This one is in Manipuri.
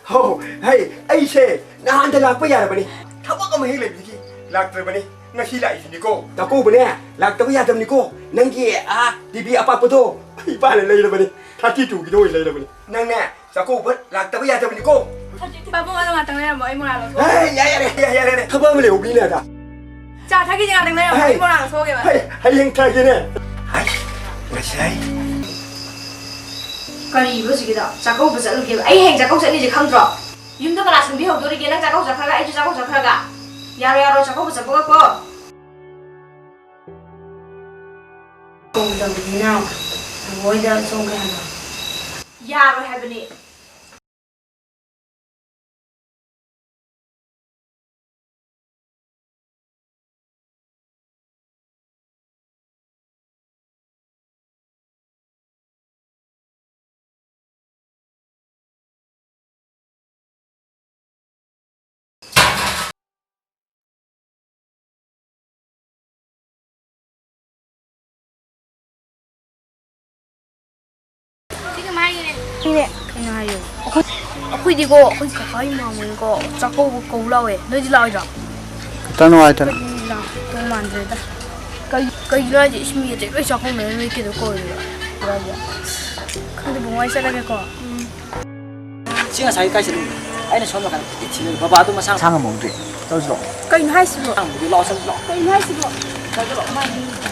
โอ้เฮ้ยไอ้เช่นานจะลักไปยาแบบนี้ถ้าว่าก็ไม่ให้เลยพี่กี้ลักเลยแบบนี้งั้นที่ไหนสินิโก้ตะกู้แบบนี้ลักแต่ไม่ยาทำนิโก้นั่งเกี่ยดีบีอาปาปโตไอ้บ้านเลยแบบนี้ถ้าที่ถูกกี่ด้วยเลยแบบนี้นั่งแน่ตะกู้เพิ่นลักแต่ไม่ยาทำนิโก้ Papa mana ngatang na mo ay mo na lo. เฮ้ยอย่าเลยเขาเพิ่มมาเร็วพี่เนี่ยจ้ะ Ja, thaki jing ngatang na mo ay mo na so ke ba. เฮ้ยให้ยังทายกันเนี่ยเฮ้ยไม่ใช่ Kari bu si kita. Jakau bu zalu ke. Ai heng jakau sani je khang tro. Yum da kala sing bi ho do ri ke na jakau jakha ga ai ju jakau jakha ga. Yaro jakau bu zabu ga ko. Kong da bi na. Avoid da song ga na. Yaro have ni. Ini kena ayo. Aku di ko, aku kakak mau main ko. Jakau bu kau lau noi di lau ja. Tan hoài tan. Là tôi màn rồi ta. Cái là gì xem gì vậy? Jakau này cái đó coi rồi. Là gì? Không được ngoài sẽ là cái co. 지금 자기까지 아이는 처음 가는 이치는 봐봐도 뭐 상상은 못 돼. 또 줘. Cái này hay xí rồi. 우리 라오선 라. Cái này hay xí rồi. Cái đó mà đi.